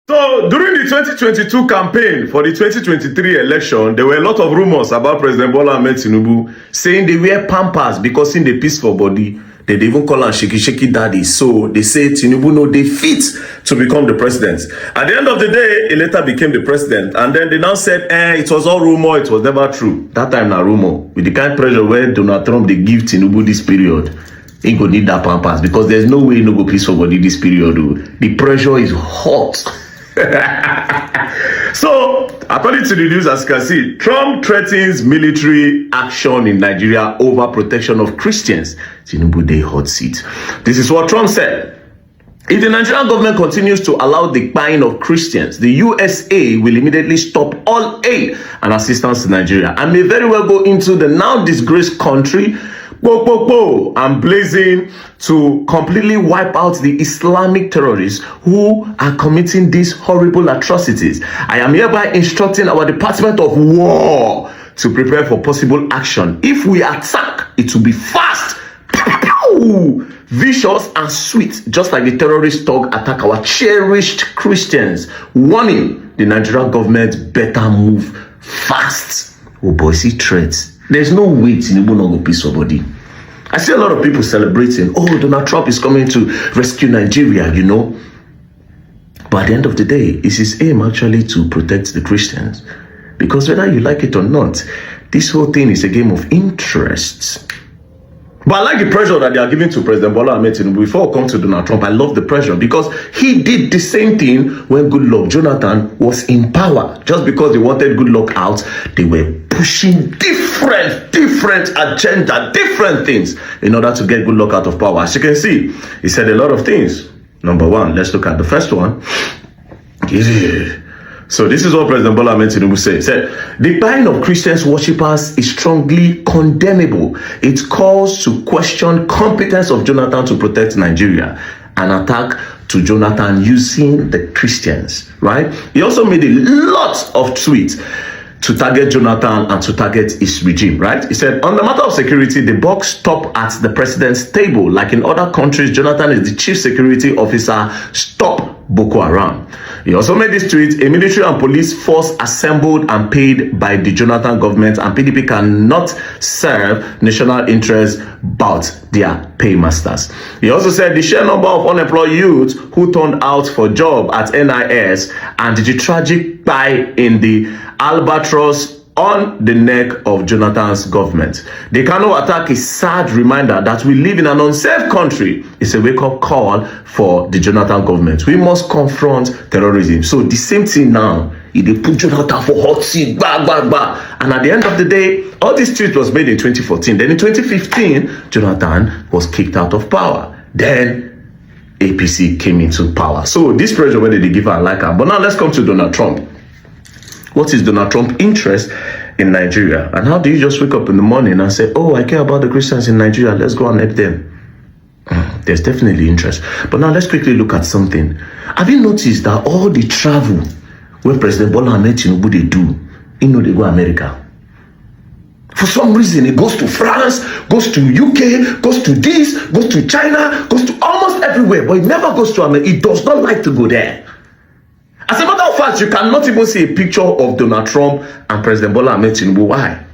So during the 2022 campaign for the 2023 election, there were a lot of rumors about President Bola Ahmed Tinubu saying they wear pampers because in the peaceful body. They even call him shaky shaky daddy. So they say Tinubu no they fit to become the president. At the end of the day, he later became the president. And then they now said, it was all rumor, it was never true. That time na rumor. With the kind of pressure where Donald Trump they give Tinubu this period, he go need that pampers because there's no way he no go peaceful body this period. Though. The pressure is hot. So, according to the news, as you can see, Trump threatens military action in Nigeria over protection of Christians. Tinubu dey hot seat. This is what Trump said. If the Nigerian government continues to allow the buying of Christians, the USA will immediately stop all aid and assistance to Nigeria and may very well go into the now disgraced country and blazing to completely wipe out the Islamic terrorists who are committing these horrible atrocities. I am hereby instructing our Department of War to prepare for possible action. If we attack, it will be fast, vicious and sweet, just like the terrorist dog attack our cherished Christians. Warning, the Nigerian government better move fast. Oh boy, see threats. There's no way Tinubu no go peace for body. I see a lot of people celebrating, oh, Donald Trump is coming to rescue Nigeria, you know. But at the end of the day, it's his aim actually to protect the Christians. Because whether you like it or not, this whole thing is a game of interests. But I like the pressure that they are giving to President Bola Ahmed Tinubu. Before I come to Donald Trump, I love the pressure because he did the same thing when Goodluck Jonathan was in power. Just because they wanted Goodluck out, they were pushing different agenda, different things in order to get Goodluck out of power. As you can see, he said a lot of things. Number one, let's look at the first one. So this is what President Bola Ahmed Tinubu said. He said, the buying of Christians worshippers is strongly condemnable. It calls to question competence of Jonathan to protect Nigeria. An attack to Jonathan using the Christians, right? He also made a lot of tweets to target Jonathan and to target his regime, right? He said, on the matter of security, the buck stop at the president's table. Like in other countries, Jonathan is the chief security officer. Stop Boko Haram. He also made this tweet, a military and police force assembled and paid by the Jonathan government, and PDP cannot serve national interests but their paymasters. He also said the sheer number of unemployed youths who turned out for job at NIS and the tragic buy in the albatross on the neck of Jonathan's government. The Kano attack is a sad reminder that we live in an unsafe country. It's a wake-up call for the Jonathan government. We must confront terrorism. So the same thing now, they put Jonathan for hot seat, and at the end of the day, all this tweet was made in 2014. Then in 2015, Jonathan was kicked out of power. Then APC came into power. So this pressure, whether they give her like her. But now let's come to Donald Trump. What is Donald Trump's interest in Nigeria? And how do you just wake up in the morning and say, oh, I care about the Christians in Nigeria, let's go and help them? There's definitely interest. But now let's quickly look at something. Have you noticed that all the travel when President Bola Ahmed Tinubu they do, they go America? For some reason, he goes to France, goes to UK, goes to this, goes to China, goes to almost everywhere, but he never goes to America. He does not like to go there. As a matter of fact, you cannot even see a picture of Donald Trump and President Bola Ahmed Tinubu. Why?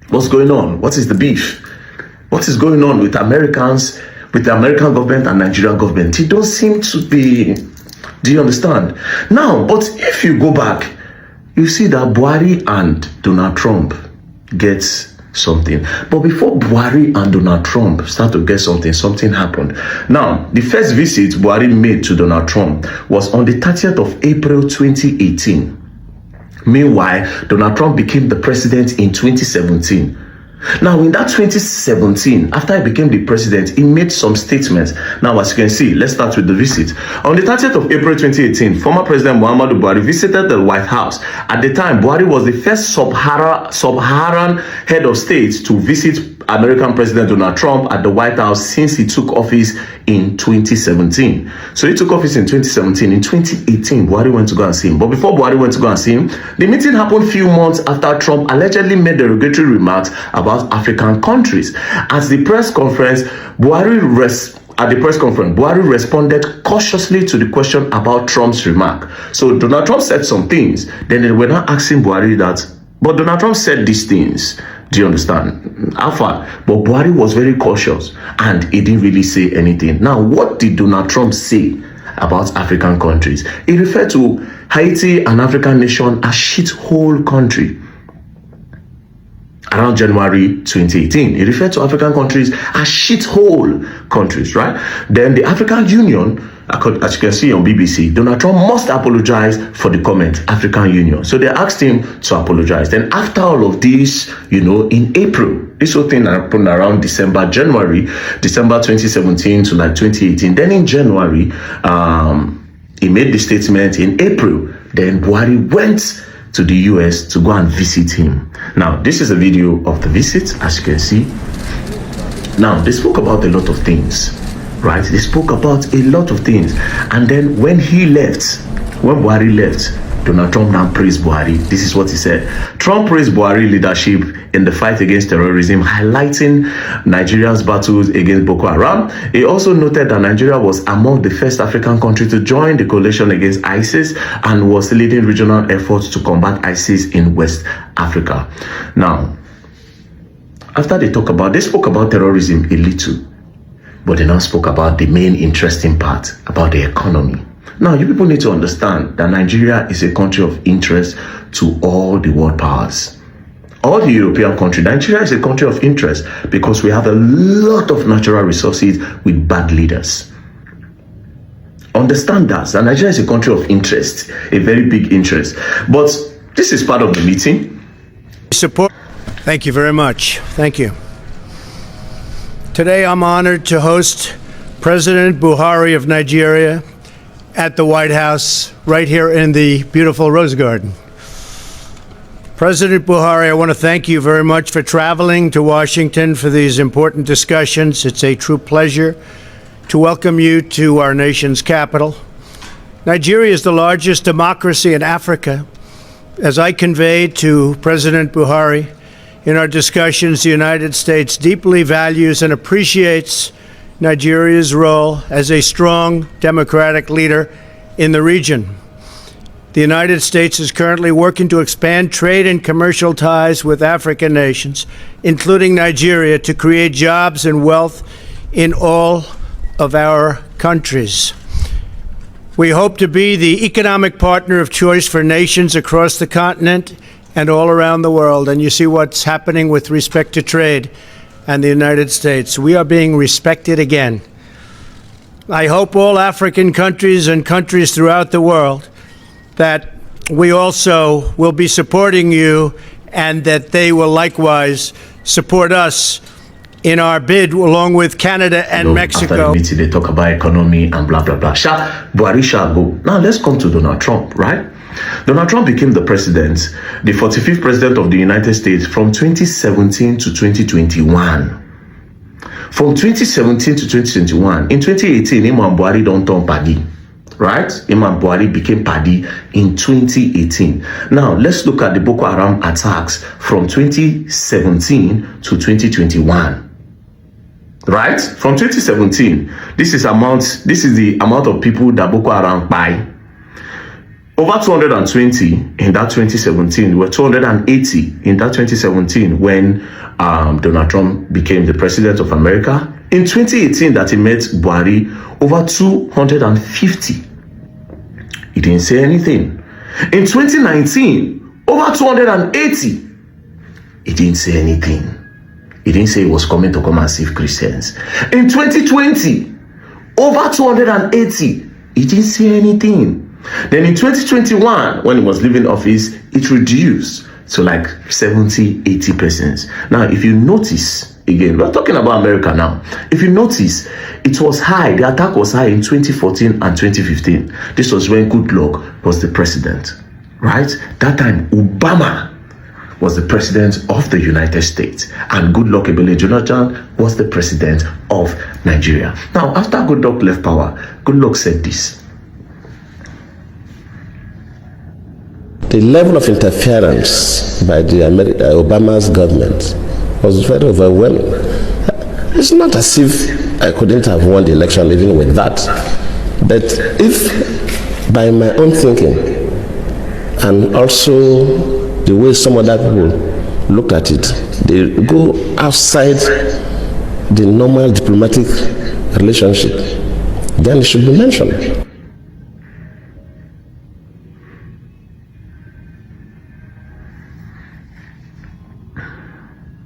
What's going on? What is the beef? What is going on with Americans, with the American government and Nigerian government? It don't seem to be... Do you understand? Now, but if you go back, you see that Buhari and Donald Trump get something. But before Buhari and Donald Trump start to get something, something happened. Now, the first visit Buhari made to Donald Trump was on the 30th of April 2018. Meanwhile, Donald Trump became the president in 2017. Now, in that 2017, after he became the president, he made some statements. Now, as you can see, let's start with the visit. On the 30th of April 2018, former President Muhammadu Buhari visited the White House. At the time, Buhari was the first sub-Saharan head of state to visit American President Donald Trump at the White House since he took office in 2017. So he took office in 2017. In 2018, Buhari went to go and see him. But before Buhari went to go and see him, the meeting happened a few months after Trump allegedly made derogatory remarks about African countries. At the press conference, Buhari at the press conference, Buhari responded cautiously to the question about Trump's remark. So Donald Trump said some things. Then they were not asking Buhari that, but Donald Trump said these things. Do you understand? How far? But Buhari was very cautious and he didn't really say anything. Now, what did Donald Trump say about African countries? He referred to Haiti, an African nation, as shithole country. Around January 2018, he referred to African countries as shithole countries, right? Then the African Union, as you can see on BBC, Donald Trump must apologize for the comment, African Union. So they asked him to apologize. Then after all of this, in April, this whole thing happened around December 2017 to like 2018. Then in January, he made the statement. In April, then Buhari went to the US to go and visit him. Now, this is a video of the visit, as you can see. Now, they spoke about a lot of things, right? They spoke about a lot of things. And then when Buhari left, Donald Trump now praised Buhari. This is what he said. Trump praised Buhari leadership in the fight against terrorism, highlighting Nigeria's battles against Boko Haram. He also noted that Nigeria was among the first African countries to join the coalition against ISIS and was leading regional efforts to combat ISIS in West Africa. Now, after they spoke about terrorism a little, but they now spoke about the main interesting part, about the economy. Now, you people need to understand that Nigeria is a country of interest to all the world powers. All the European countries, Nigeria is a country of interest because we have a lot of natural resources with bad leaders. Understand that Nigeria is a country of interest, a very big interest. But this is part of the meeting. Support. Thank you very much. Thank you. Today, I'm honored to host President Buhari of Nigeria at the White House, right here in the beautiful Rose Garden. President Buhari, I want to thank you very much for traveling to Washington for these important discussions. It's a true pleasure to welcome you to our nation's capital. Nigeria is the largest democracy in Africa. As I conveyed to President Buhari in our discussions, the United States deeply values and appreciates Nigeria's role as a strong democratic leader in the region. The United States is currently working to expand trade and commercial ties with African nations, including Nigeria, to create jobs and wealth in all of our countries. We hope to be the economic partner of choice for nations across the continent and all around the world. And you see what's happening with respect to trade and the United States. We are being respected again. I hope all African countries and countries throughout the world that we also will be supporting you and that they will likewise support us in our bid along with Canada and Mexico. After the meeting, they talk about economy and blah, blah, blah. Buhari shall go. Now let's come to Donald Trump, right? Donald Trump became the president, the 45th president of the United States from 2017 to 2021. From 2017 to 2021, in 2018, Imam Buhari don't turn paddy, right? Imam Buhari became paddy in 2018. Now, let's look at the Boko Haram attacks from 2017 to 2021. Right? From 2017, this is the amount of people that Boko Haram buy. Over 220 in that 2017, were 280 in that 2017 when Donald Trump became the president of America. In 2018 that he met Buhari, over 250. He didn't say anything. In 2019, over 280. He didn't say anything. He didn't say he was coming to come and save Christians. In 2020, over 280. He didn't say anything. Then in 2021, when he was leaving office, it reduced to like 70-80%. Now, if you notice, again, we're talking about America now. If you notice, it was high. The attack was high in 2014 and 2015. This was when Goodluck was the president, right? That time, Obama was the president of the United States, and Goodluck Ebele Jonathan was the president of Nigeria. Now, after Goodluck left power, Goodluck said this. The level of interference by the Obama's government was very overwhelming. It's not as if I couldn't have won the election even with that. But if by my own thinking and also the way some other people look at it, they go outside the normal diplomatic relationship, then it should be mentioned.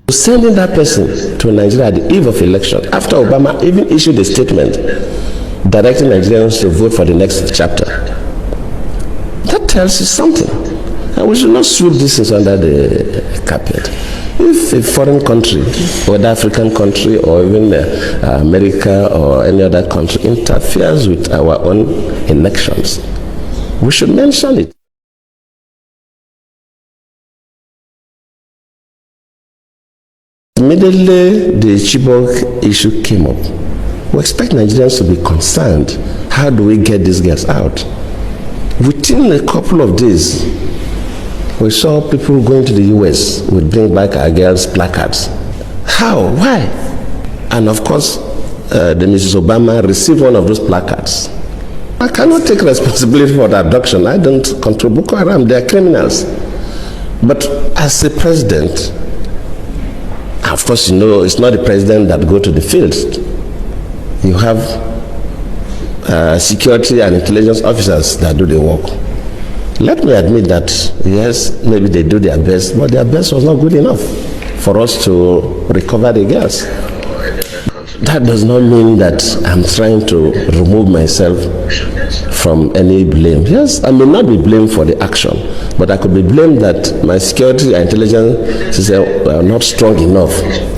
Sending that person to Nigeria at the eve of election, after Obama even issued a statement directing Nigerians to vote for the next chapter, that tells you something. And we should not sweep these things under the carpet. If a foreign country, whether African country or even America or any other country, interferes with our own elections, we should mention it. Immediately the Chibok issue came up, we expect Nigerians to be concerned. How do we get these girls out? Within a couple of days, we saw people going to the US would bring back our girls' placards. How? Why? And of course, the Mrs. Obama received one of those placards. I cannot take responsibility for the abduction. I don't control Boko Haram. They are criminals. But as a president, of course, you know, it's not the president that go to the field. You have security and intelligence officers that do the work. Let me admit that, yes, maybe they do their best, but their best was not good enough for us to recover the girls. That does not mean that I'm trying to remove myself from any blame. Yes, I may not be blamed for the action, but I could be blamed that my security and intelligence system were not strong enough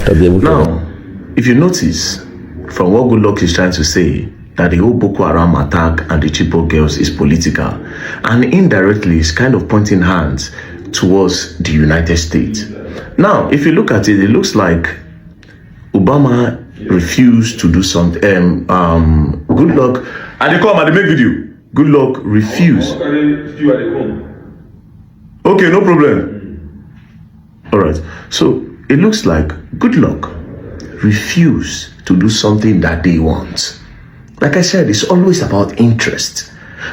to be able to. Now, if you notice, from what Goodluck is trying to say, that the whole Boko Haram attack and the Chibok girls is political, and indirectly is kind of pointing hands towards the United States. Now, if you look at it, it looks like Obama refused to do something. Goodluck, and they come and they make video. Goodluck refused. Okay, no problem. All right. So it looks like Goodluck refused to do something that they want. Like I said, it's always about interest.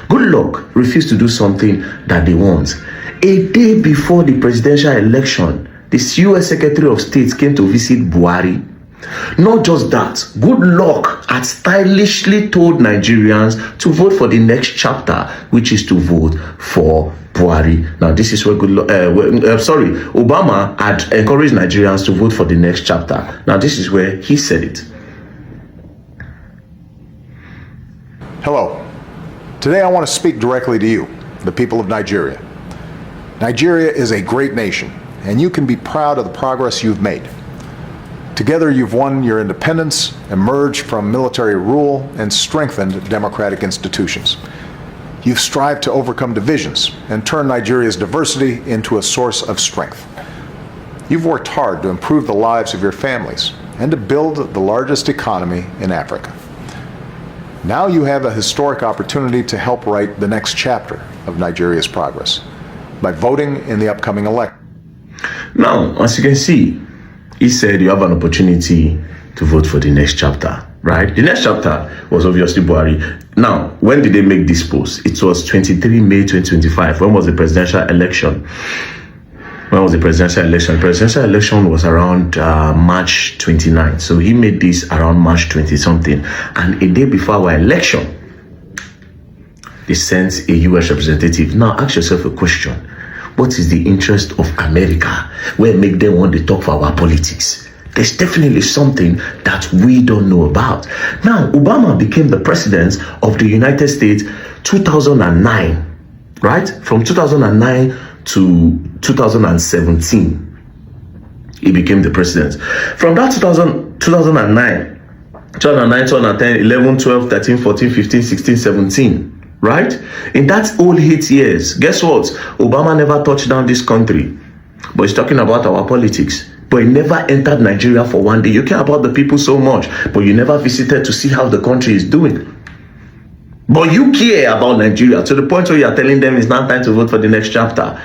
Goodluck refused to do something that they want. A day before the presidential election, the US Secretary of State came to visit Buhari. Not just that, Goodluck had stylishly told Nigerians to vote for the next chapter, which is to vote for Buhari. Now, this is where Obama had encouraged Nigerians to vote for the next chapter. Now, this is where he said it. Hello. Today I want to speak directly to you, the people of Nigeria. Nigeria is a great nation, and you can be proud of the progress you've made. Together you've won your independence, emerged from military rule, and strengthened democratic institutions. You've strived to overcome divisions and turn Nigeria's diversity into a source of strength. You've worked hard to improve the lives of your families and to build the largest economy in Africa. Now you have a historic opportunity to help write the next chapter of Nigeria's progress by voting in the upcoming election. Now, as you can see, he said you have an opportunity to vote for the next chapter, right? The next chapter was obviously Buhari. Now, when did they make this post? It was 23 May 2025. When was the presidential election? When was the presidential election? The presidential election was around March 29. So he made this around March 20 something. And a day before our election, they sent a US representative. Now ask yourself a question. What is the interest of America? Where make them want to talk for our politics? There's definitely something that we don't know about. Now, Obama became the president of the United States 2009, right? From 2009 to 2017, he became the president. From that 2009, 2010, 11, 12, 13, 14, 15, 16, 17, right? In that old 8 years, guess what? Obama never touched down this country. But he's talking about our politics. But he never entered Nigeria for one day. You care about the people so much, but you never visited to see how the country is doing. But you care about Nigeria to the point where you are telling them it's not time to vote for the next chapter.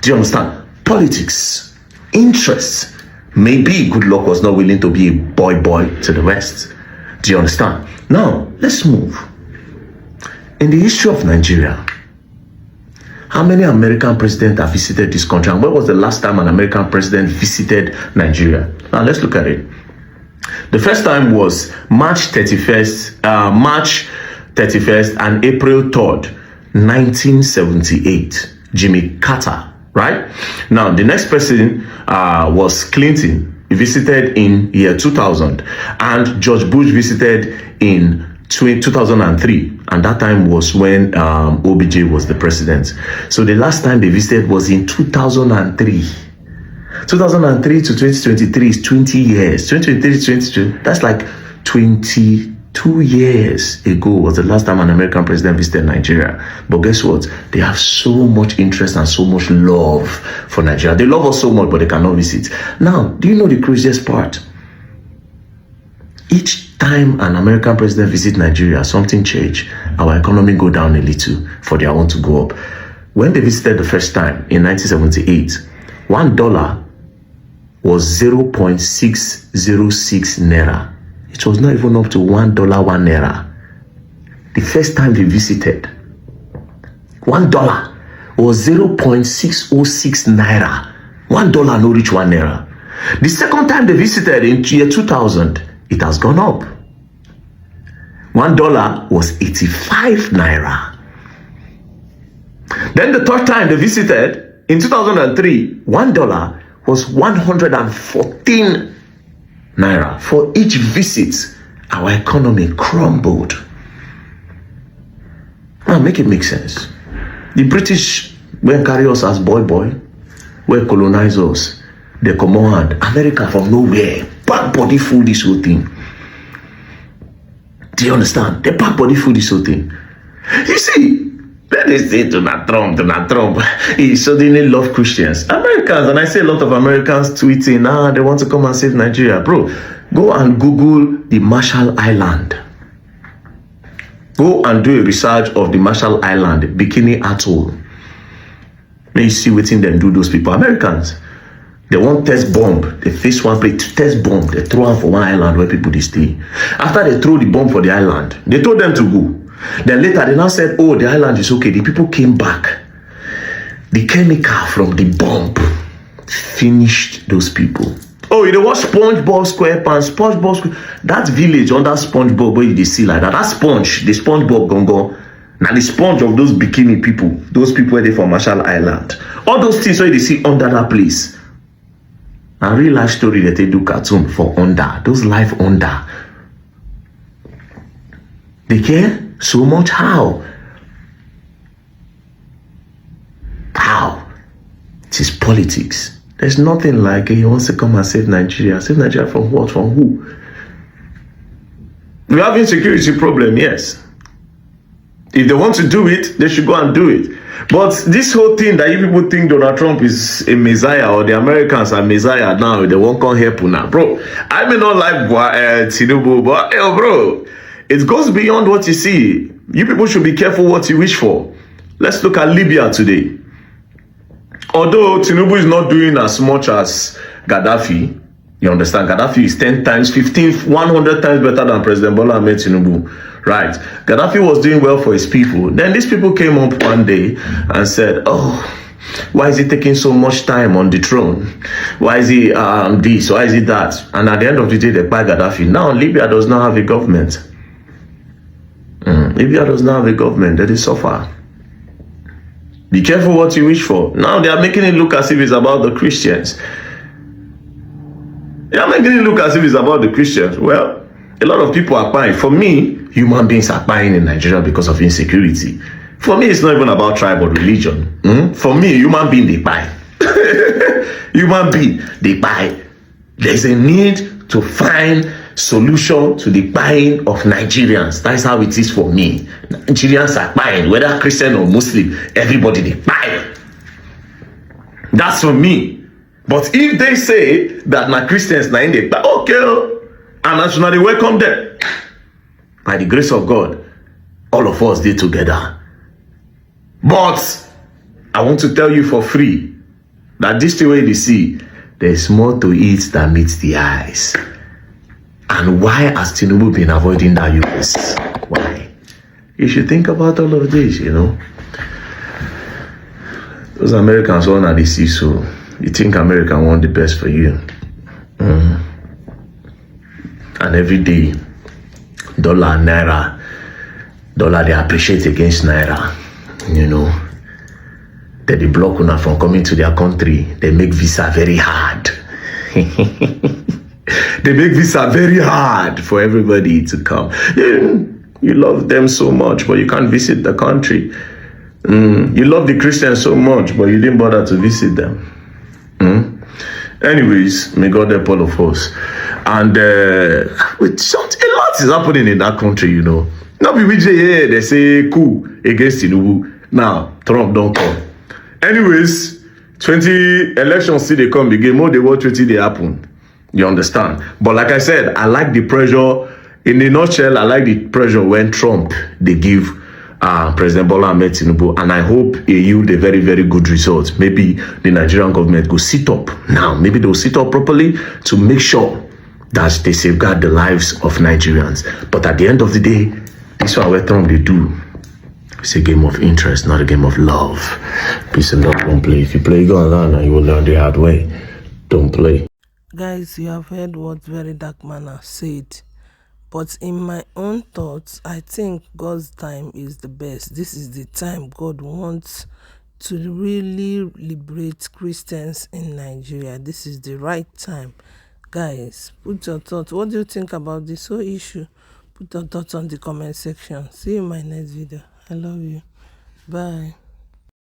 Do you understand? Politics, interests. Maybe Goodluck was not willing to be a boy to the West. Do you understand? Now, let's move. In the history of Nigeria, how many American presidents have visited this country? And when was the last time an American president visited Nigeria? Now, let's look at it. The first time was March 31st and April 3rd, 1978. Jimmy Carter, right? Now, the next person was Clinton. He visited in year 2000. And George Bush visited in 2003. And that time was when OBJ was the president. So the last time they visited was in 2003. 2003 to 2023 is 20 years. 2023 to 2022, that's like 22 years ago was the last time an American president visited Nigeria. But guess what? They have so much interest and so much love for Nigeria. They love us so much, but they cannot visit. Now, do you know the craziest part? Each time an American president visits Nigeria, something change. Our economy go down a little for their own to go up. When they visited the first time in 1978, $1 was 0.606 naira. It was not even up to $1 1 naira. The first time they visited, $1 was 0.606 naira. $1 no reach 1 naira. The second time they visited in year 2000, it has gone up. $1 was 85 naira. Then the third time they visited in 2003, $1 was 114 naira. For each visit, our economy crumbled. Now make it make sense. The British went carry us as boy, were colonize us. They command America from nowhere. Back body full this whole thing. Do you understand? They back body full this whole thing. You see, when they say Donald Trump, he suddenly love Christians. Americans, and I see a lot of Americans tweeting, they want to come and save Nigeria. Bro, go and Google the Marshall Island. Go and do a research of the Marshall Island, Bikini Atoll. May you see what they do those people. Americans, they want test bomb. They face one place, test bomb. They throw them for one island where people they stay. After they throw the bomb for the island, they told them to go. Then later they now said, oh, the island is okay. The people came back. The chemical from the bomb finished those people. Oh, you know what? SpongeBob SquarePants, SpongeBob Square. That village under SpongeBob where you see like that. That sponge, the SpongeBob gongo. Now the sponge of those bikini people, those people where they from Marshall Island. All those things where they see under that place. A real life story that they do cartoon for under. Those life under. They care so much. How? It is politics. There's nothing like he wants to come and save Nigeria. Save Nigeria from what? From who? We have insecurity problem, yes. If they want to do it, they should go and do it. But this whole thing that you people think Donald Trump is a messiah or the Americans are messiah now, they won't come help now. Bro, I may not like Tinubu, but bro, it goes beyond what you see. You people should be careful what you wish for. Let's look at Libya today. Although Tinubu is not doing as much as Gaddafi, you understand, Gaddafi is 10 times, 15, 100 times better than President Bola Ahmed Tinubu, right? Gaddafi was doing well for his people. Then these people came up one day and said, oh, why is he taking so much time on the throne? Why is he this? Why is he that? And at the end of the day, they buy Gaddafi. Now Libya does not have a government. Libya does not have a government. They suffer. Be careful what you wish for. Now they are making it look as if it's about the Christians. They are making it look as if it's about the Christians. Well, a lot of people are buying. For me, human beings are buying in Nigeria because of insecurity. For me, it's not even about tribe or religion. For me, human being, they buy. Human being, they buy. There's a need to find solution to the buying of Nigerians. That's how it is for me. Nigerians are buying, whether Christian or Muslim, everybody they buy. That's for me. But if they say that na Christians na in they buy, okay, and nationally welcome them. By the grace of God, all of us did together. But I want to tell you for free that this way they see, there's more to it than meets the eyes. And why has Tinubu been avoiding that US? Why? You should think about all of this, you know. Those Americans all at the sea, so you think America want the best for you. And every day, dollar, naira, dollar, they appreciate against naira, you know. They block una from coming to their country. They make visa very hard. They make visa very hard for everybody to come. You love them so much, but you can't visit the country. You love the Christians so much, but you didn't bother to visit them. Anyways, may God help all of us. And with something, a lot is happening in that country, you know. Not be with here, they say coup against Tinubu. Now, Trump don't come. Anyways, 20 elections still they come again. More they watch what they happen. You understand? But like I said, I like the pressure. In a nutshell, I like the pressure when Trump they give President Bola Ahmed Tinubu, and I hope he yield a very, very good result. Maybe the Nigerian government go sit up now. Maybe they'll sit up properly to make sure that they safeguard the lives of Nigerians. But at the end of the day, this is what Trump they do. It's a game of interest, not a game of love. Peace and love, don't play. If you play, go and learn, and you will learn the hard way. Don't play. Guys, you have heard what Verydarkblackman has said. But in my own thoughts, I think God's time is the best. This is the time God wants to really liberate Christians in Nigeria. This is the right time. Guys, put your thoughts. What do you think about this whole issue? Put your thoughts on the comment section. See you in my next video. I love you. Bye.